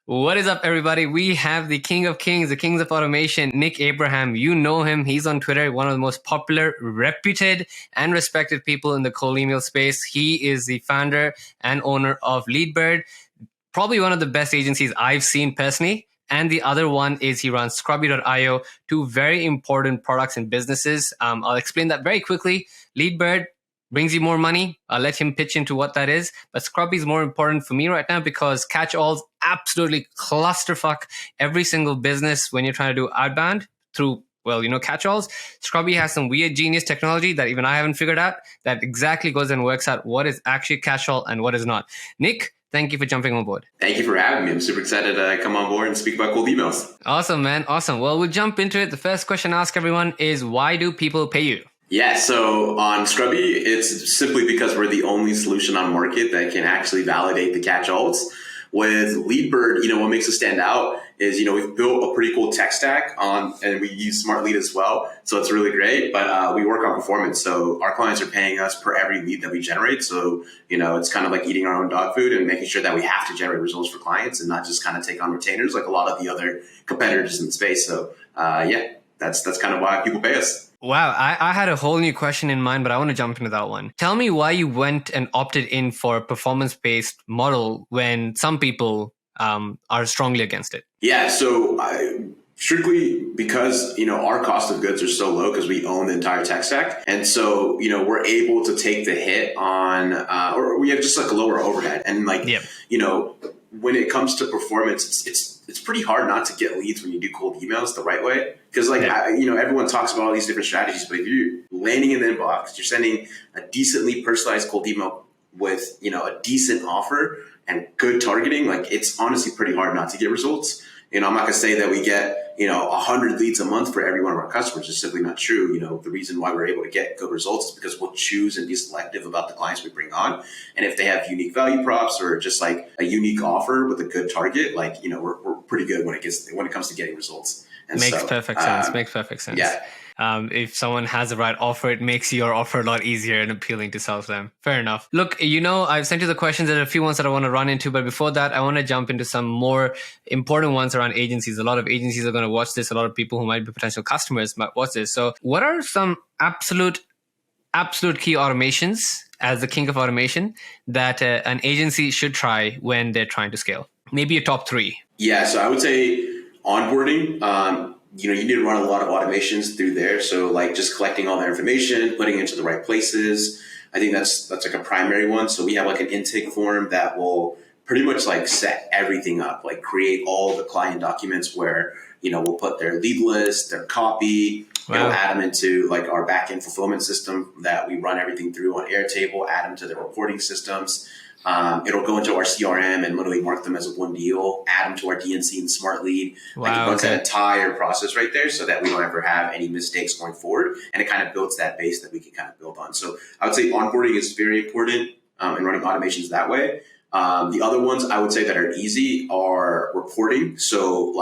What is up, everybody? We have the king of kings, the kings of automation, Nick Abraham. You know him. He's on Twitter, one of the most popular, reputed, and respected people in the cold email space. He is the founder and owner of leadbird, probably one of the best agencies I've seen personally. And the other one is he runs Scrubby.io, two very important products and businesses. I'll explain that very quickly. leadbird brings you more money. I'll let him pitch into what that is. But Scrubby is more important for me right now because catch-alls absolutely clusterfuck every single business when you're trying to do outbound through, catch-alls. Scrubby has some weird genius technology that even I haven't figured out that exactly goes and works out what is actually catch-all and what is not. Nick, thank you for jumping on board. Thank you for having me. I'm super excited to come on board and speak about cold emails. Awesome, man. Awesome. Well, we'll jump into it. The first question I ask everyone is, why do people pay you? Yeah, so on Scrubby, it's simply because we're the only solution on market that can actually validate the catch-alls. With leadbird, what makes us stand out is, we've built a pretty cool tech stack and we use Smart Lead as well. So it's really great, but we work on performance. So our clients are paying us per every lead that we generate. So, it's kind of like eating our own dog food and making sure that we have to generate results for clients and not just kind of take on retainers like a lot of the other competitors in the space. So that's kind of why people pay us. Wow, I had a whole new question in mind, but I want to jump into that one. Tell me why you went and opted in for a performance-based model when some people are strongly against it. Yeah, so strictly because, our cost of goods are so low because we own the entire tech stack. And so, we're able to take the hit on, or we have just like a lower overhead. And when it comes to performance, it's pretty hard not to get leads when you do cold emails the right way. Because everyone talks about all these different strategies, but if you're landing in the inbox, you're sending a decently personalized cold email with, a decent offer and good targeting, it's honestly pretty hard not to get results. I'm not going to say that we get, 100 leads a month for every one of our customers. It's simply not true. The reason why we're able to get good results is because we'll choose and be selective about the clients we bring on. And if they have unique value props or just like a unique offer with a good target, we're pretty good when it comes to getting results. And Makes perfect sense. Makes perfect sense. Yeah. If someone has the right offer, it makes your offer a lot easier and appealing to sell to them. Fair enough. Look, I've sent you the questions. There are a few ones that I want to run into, but before that, I want to jump into some more important ones around agencies. A lot of agencies are going to watch this. A lot of people who might be potential customers might watch this. So what are some absolute key automations as the king of automation that an agency should try when they're trying to scale? Maybe a top 3. Yeah, so I would say onboarding. You need to run a lot of automations through there. So just collecting all their information, putting it into the right places. I think that's like a primary one. So we have like an intake form that will pretty much set everything up, create all the client documents where, we'll put their lead list, their copy, Wow. Add them into our backend fulfillment system that we run everything through on Airtable, add them to the reporting systems. It'll go into our CRM and literally mark them as a one deal, add them to our DNC and Smart Lead. Wow, it runs that entire process right there so that we don't ever have any mistakes going forward. And it kind of builds that base that we can kind of build on. So I would say onboarding is very important and running automations that way. The other ones I would say that are easy are reporting. So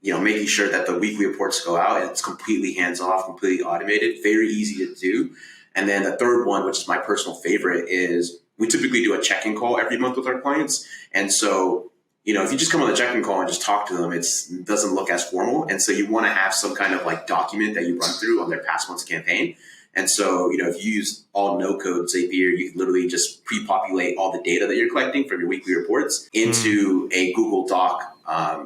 making sure that the weekly reports go out and it's completely hands-off, completely automated, very easy to do. And then the third one, which is my personal favorite, is we typically do a check-in call every month with our clients. And so, if you just come on the check-in call and just talk to them, it doesn't look as formal. And so you want to have some kind of document that you run through on their past month's campaign. And so, if you use all no-code Zapier, you can literally just pre-populate all the data that you're collecting from your weekly reports into a Google Doc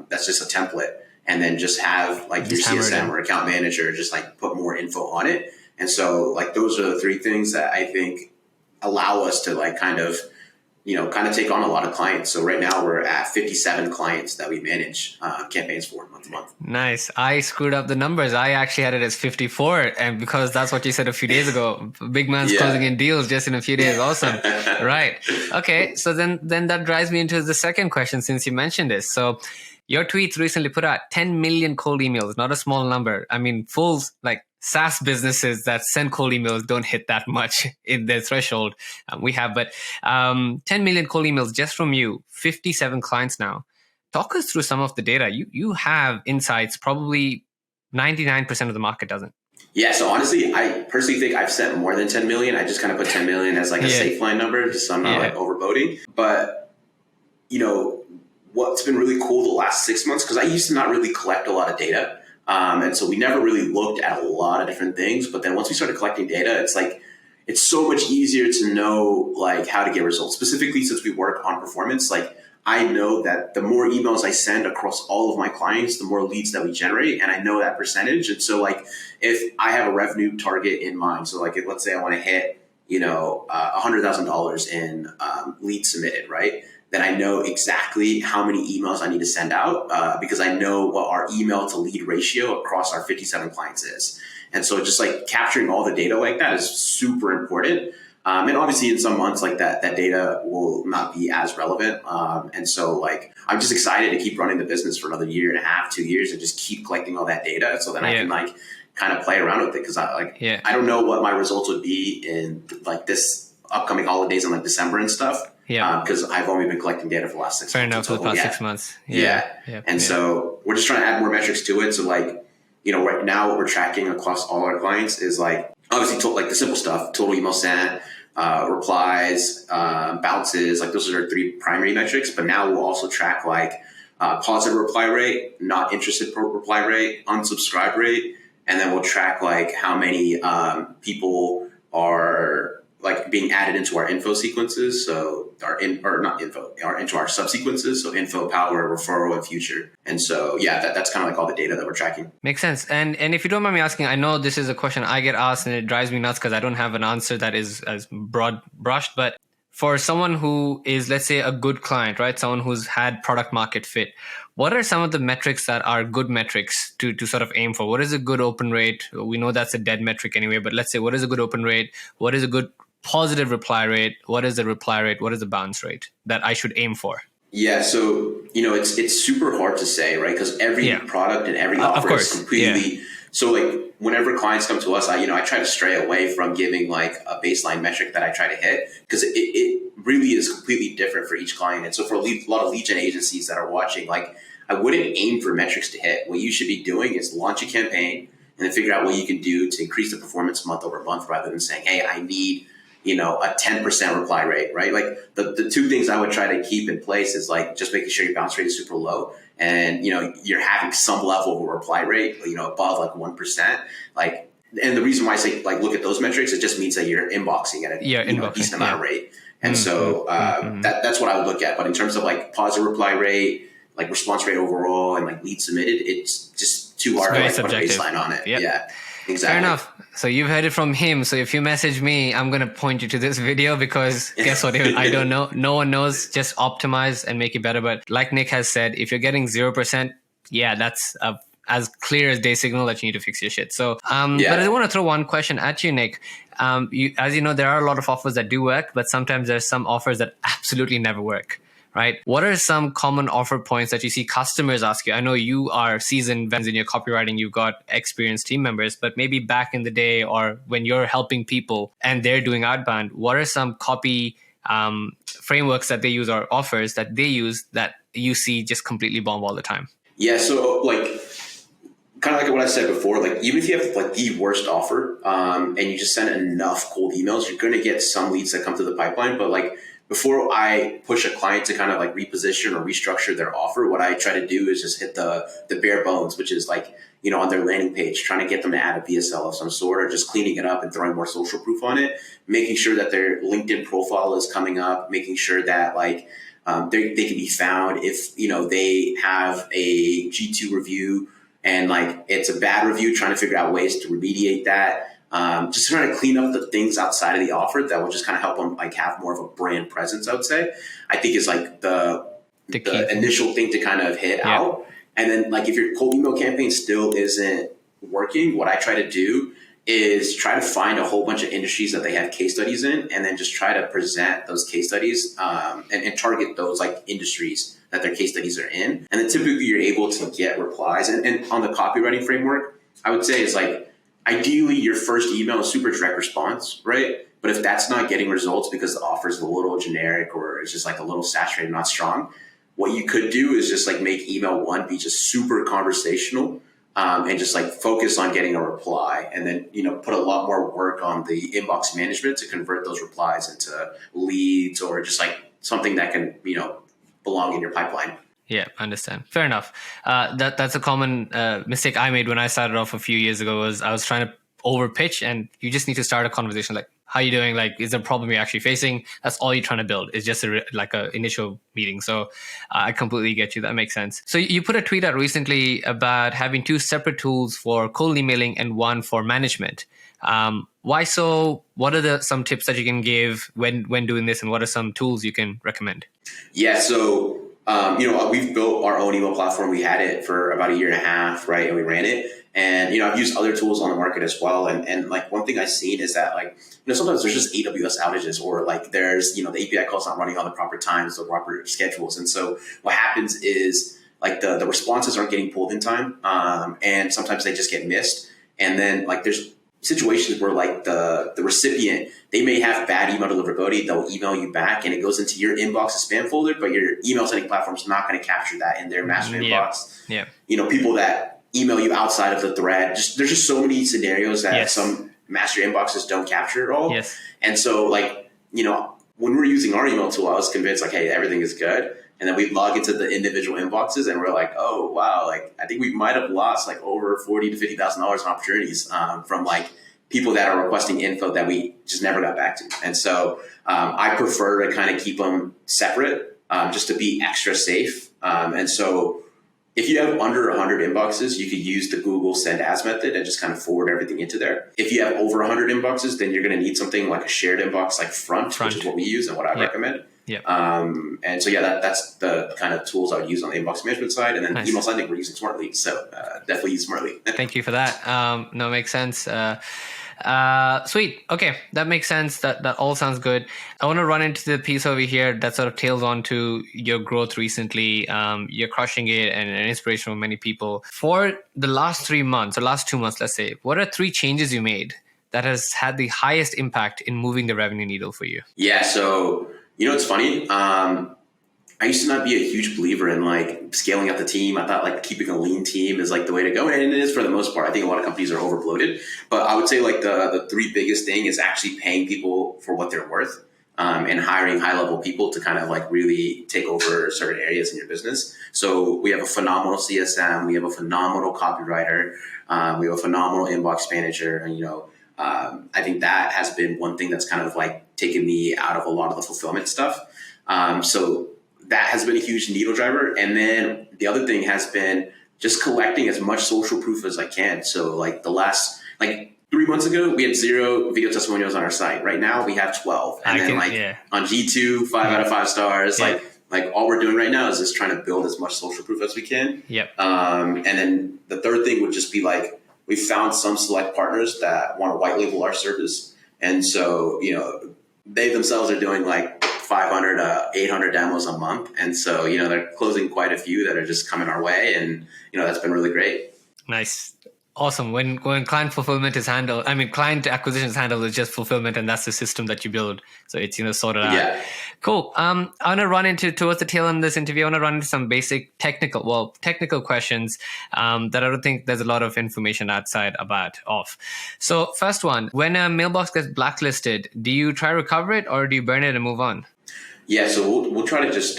that's just a template. And then just have your CSM or account manager just put more info on it. And so those are the 3 things that I think allow us to kind of take on a lot of clients. So right now we're at 57 clients that we manage campaigns for month to month. Nice. I screwed up the numbers. I actually had it as 54, and because that's what you said a few days ago. Big man's closing in deals just in a few days. Awesome. Right. Okay. So then that drives me into the second question since you mentioned this. So your tweets recently put out 10 million cold emails, not a small number. I mean, full SaaS businesses that send cold emails don't hit that much in their threshold. We have, but 10 million cold emails just from you, 57 clients now. Talk us through some of the data. You have insights, probably 99% of the market doesn't. Yeah, so honestly, I personally think I've sent more than 10 million. I just kind of put 10 million as a safe line number, just so I'm not overboating. But, what's been really cool the last 6 months, because I used to not really collect a lot of data. And so we never really looked at a lot of different things. But then once we started collecting data, it's like, it's so much easier to know like how to get results. Specifically, since we work on performance, like I know that the more emails I send across all of my clients, the more leads that we generate. And I know that percentage. And so like, if I have a revenue target in mind, so like, let's say I want to hit, $100,000 in leads submitted, right? Then I know exactly how many emails I need to send out because I know what our email to lead ratio across our 57 clients is. And so just like capturing all the data like that is super important. And obviously in some months like that data will not be as relevant. And so like, I'm just excited to keep running the business for another year and a half, 2 years, and just keep collecting all that data so that I can like kind of play around with it. Cause I don't know what my results would be in like this upcoming holidays in like December and stuff. Because I've only been collecting data for the last 6 months. Fair enough, for the past 6 months. So we're just trying to add more metrics to it. So like, right now what we're tracking across all our clients is like, obviously like the simple stuff, total email sent, replies, bounces, like those are our 3 primary metrics. But now we'll also track like positive reply rate, not interested reply rate, unsubscribe rate. And then we'll track like how many people are like being added into our info sequences. So into our subsequences. So info, power, referral, and future. And so, that's kind of like all the data that we're tracking. Makes sense. And if you don't mind me asking, I know this is a question I get asked and it drives me nuts because I don't have an answer that is as broad brushed, but for someone who is, let's say, a good client, right? Someone who's had product market fit, what are some of the metrics that are good metrics to sort of aim for? What is a good open rate? We know that's a dead metric anyway, but let's say, what is a good open rate? What is a good positive reply rate? What is the reply rate? What is the bounce rate that I should aim for? Yeah, so it's super hard to say, right? Because every product and every offer is completely. So like whenever clients come to us, I try to stray away from giving like a baseline metric that I try to hit because it really is completely different for each client. And so for a lot of lead gen agencies that are watching, like I wouldn't aim for metrics to hit. What you should be doing is launch a campaign and then figure out what you can do to increase the performance month over month rather than saying, hey, I need a 10% reply rate, right? Like the 2 things I would try to keep in place is like just making sure your bounce rate is super low and, you're having some level of a reply rate, above like 1%. Like, and the reason why I say like, look at those metrics, it just means that you're inboxing at a decent amount of rate. And so that's what I would look at. But in terms of like positive reply rate, like response rate overall and like lead submitted, it's just too hard to like put a baseline on it. Yeah. Exactly. Fair enough. So you've heard it from him. So if you message me, I'm going to point you to this video because guess what? I don't know. No one knows. Just optimize and make it better. But like Nick has said, if you're getting 0%, that's as clear as day signal that you need to fix your shit. So, but I want to throw one question at you, Nick. As you know, there are a lot of offers that do work, but sometimes there's some offers that absolutely never work. Right? What are some common offer points that you see customers ask you? I know you are seasoned veterans in your copywriting, you've got experienced team members, but maybe back in the day or when you're helping people and they're doing outbound, what are some copy frameworks that they use or offers that they use that you see just completely bomb all the time? Yeah, so like kind of like what I said before, like even if you have like the worst offer and you just send enough cold emails, you're going to get some leads that come to the pipeline, but like before I push a client to kind of like reposition or restructure their offer, what I try to do is just hit the bare bones, which is like, on their landing page, trying to get them to add a VSL of some sort or just cleaning it up and throwing more social proof on it, making sure that their LinkedIn profile is coming up, making sure that like they can be found if, they have a G2 review and like it's a bad review, trying to figure out ways to remediate that. Just trying to clean up the things outside of the offer that will just kind of help them like have more of a brand presence, I would say. I think is like the initial thing to kind of hit out. And then like if your cold email campaign still isn't working, what I try to do is try to find a whole bunch of industries that they have case studies in and then just try to present those case studies and target those like industries that their case studies are in. And then typically you're able to get replies. And on the copywriting framework, I would say is like, ideally, your first email is super direct response, right? But if that's not getting results because the offer is a little generic or it's just like a little saturated, not strong, what you could do is just like make email 1 be just super conversational and just like focus on getting a reply and then, put a lot more work on the inbox management to convert those replies into leads or just like something that can, belong in your pipeline. Yeah, understand. Fair enough. That's a common mistake I made when I started off a few years ago. Was I was trying to over pitch, and you just need to start a conversation like, "How you doing? Like, is there a problem you're actually facing?" That's all you're trying to build. It's just like a initial meeting. So I completely get you. That makes sense. So you put a tweet out recently about having two separate tools for cold emailing and one for management. Why so? What are some tips that you can give when doing this, and what are some tools you can recommend? Yeah, so we've built our own email platform. We had it for about a year and a half, right? And we ran it. And I've used other tools on the market as well. And like one thing I've seen is that like sometimes there's just AWS outages, or like there's the API calls not running on the proper times, the proper schedules. And so what happens is like the responses aren't getting pulled in time, and sometimes they just get missed. And then like there's situations where like the recipient, they may have bad email deliverability. They'll email you back and it goes into your inbox as spam folder, but your email sending platform is not going to capture that in their master inbox. Yeah. People that email you outside of the thread, there's just so many scenarios that some master inboxes don't capture at all. Yes. And so like, when we're using our email tool, I was convinced like, hey, everything is good. And then we log into the individual inboxes and we're like, oh, wow, like I think we might have lost like over $40,000 to $50,000 in opportunities from like people that are requesting info that we just never got back to. And so I prefer to kind of keep them separate just to be extra safe. And so if you have under 100 inboxes, you could use the Google send as method and just kind of forward everything into there. If you have over 100 inboxes, then you're going to need something like a shared inbox like Front, which is what we use and what I recommend. Yeah. And so, that's the kind of tools I would use on the inbox management side. And then email sending, we're using Smartly. So definitely use Smartly. Thank you for that. No, makes sense. Sweet. Okay, that makes sense. That all sounds good. I want to run into the piece over here that sort of tails on to your growth recently. You're crushing it and an inspiration for many people. For the last 3 months or last 2 months, let's say, what are 3 changes you made that has had the highest impact in moving the revenue needle for you? Yeah. So, it's funny. I used to not be a huge believer in like scaling up the team. I thought like keeping a lean team is like the way to go. And it is for the most part. I think a lot of companies are over bloated, but I would say like the 3 biggest thing is actually paying people for what they're worth, and hiring high level people to kind of like really take over certain areas in your business. So we have a phenomenal CSM. We have a phenomenal copywriter. We have a phenomenal inbox manager. And, I think that has been one thing that's kind of like taken me out of a lot of the fulfillment stuff. So that has been a huge needle driver. And then the other thing has been just collecting as much social proof as I can. So like the last, like 3 months ago, we had 0 video testimonials on our site. Right now we have 12. And on G2, 5 out of 5 stars. Yeah. Like all we're doing right now is just trying to build as much social proof as we can. Yep. And then the third thing would just be like, we found some select partners that want to white label our service. And so, they themselves are doing like 500, 800 demos a month. And so, they're closing quite a few that are just coming our way. And, that's been really great. Nice. Awesome. When client fulfillment is handled, client acquisition is handled, it's just fulfillment, and that's the system that you build. So it's, sorted out. Yeah. Cool. I want to run towards the tail end of this interview, I want to run into some basic technical questions that I don't think there's a lot of information outside about of. So first one, when a mailbox gets blacklisted, do you try to recover it or do you burn it and move on? Yeah, so we'll try to just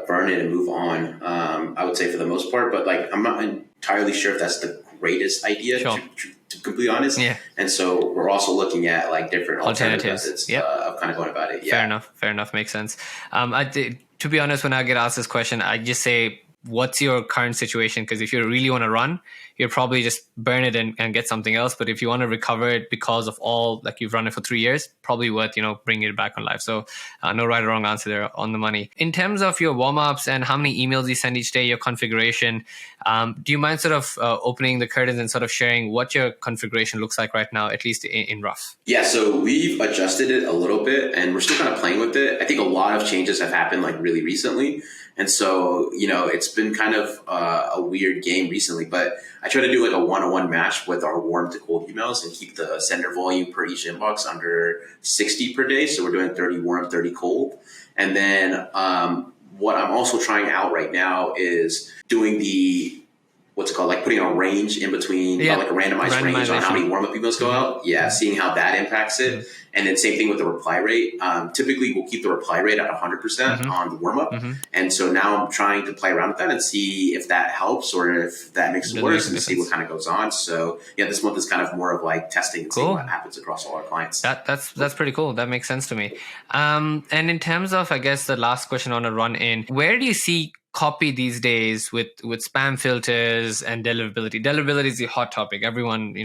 burn it and move on, I would say for the most part. But like, I'm not entirely sure if that's the greatest idea, to be completely honest. Yeah. And so we're also looking at like different alternative methods of kind of going about it. Yeah. Fair enough. Makes sense. To be honest, when I get asked this question, I just say, what's your current situation? Because if you really want to run, you'll probably just burn it and get something else. But if you want to recover it because of all, like you've run it for 3 years, probably worth, bringing it back on live. So no right or wrong answer there, on the money. In terms of your warm-ups and how many emails you send each day, your configuration, do you mind sort of opening the curtains and sort of sharing what your configuration looks like right now, at least in rough? Yeah, so we've adjusted it a little bit and we're still kind of playing with it. I think a lot of changes have happened like really recently. And so, it's been kind of a weird game recently, but I try to do like a 1-on-1 match with our warm to cold emails and keep the sender volume per each inbox under 60 per day. So we're doing 30 warm, 30 cold. And then what I'm also trying out right now is doing the what's it called, like putting a range in between, like a randomized range on how many warm-up emails go out. Yeah, seeing how that impacts it. And then same thing with the reply rate. Typically, we'll keep the reply rate at 100% on the warm-up. And so now I'm trying to play around with that and see if that helps or if that makes it worse and see what kind of goes on. So yeah, this month is kind of more of like testing and seeing what happens across all our clients. That's pretty cool. That makes sense to me. And in terms of, I guess, the last question on a run in, where do you see copy these days with spam filters and deliverability? Deliverability is the hot topic. Everyone,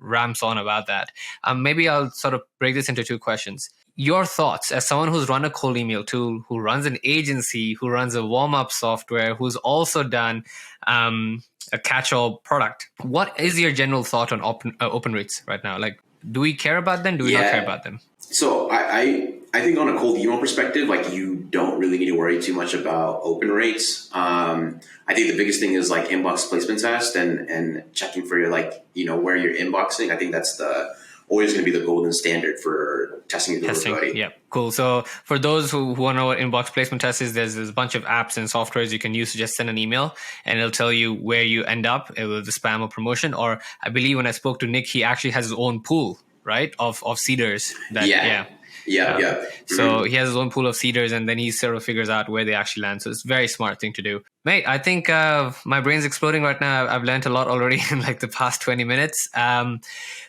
ramps on about that. Maybe I'll sort of break this into two questions. Your thoughts as someone who's run a cold email tool, who runs an agency, who runs a warm-up software, who's also done a catch-all product. What is your general thought on open rates right now? Like, do we care about them? Do we not care about them? So I think on a cold email perspective, like you don't really need to worry too much about open rates. I think the biggest thing is like inbox placement test and checking for your where you're inboxing. I think that's always going to be the golden standard for testing your deliverability. Yeah, cool. So for those who want to know what inbox placement test is, there's a bunch of apps and softwares you can use to just send an email and it'll tell you where you end up with the spam or promotion. Or I believe when I spoke to Nick, he actually has his own pool, right, of seeders. So he has his own pool of seeders and then he sort of figures out where they actually land. So it's a very smart thing to do. Mate, I think my brain's exploding right now. I've learned a lot already in like the past 20 minutes.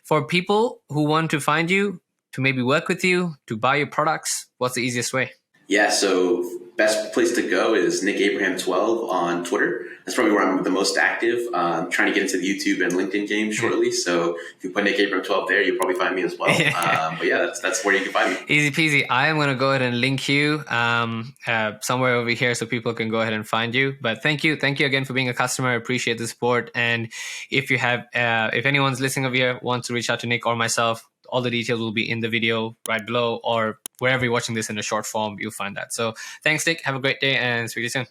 For people who want to find you, to maybe work with you, to buy your products, what's the easiest way? Yeah, so best place to go is Nick Abraham 12 on Twitter. That's probably where I'm the most active. Trying to get into the YouTube and LinkedIn game shortly. So if you put Nick Abraham 12 there, you'll probably find me as well. But yeah, that's where you can find me. Easy peasy. I am going to go ahead and link you somewhere over here so people can go ahead and find you. But thank you again for being a customer. I appreciate the support. And if you have, if anyone's listening over here wants to reach out to Nick or myself, all the details will be in the video right below, or wherever you're watching this in a short form, you'll find that. So thanks, Nick. Have a great day and speak to you soon.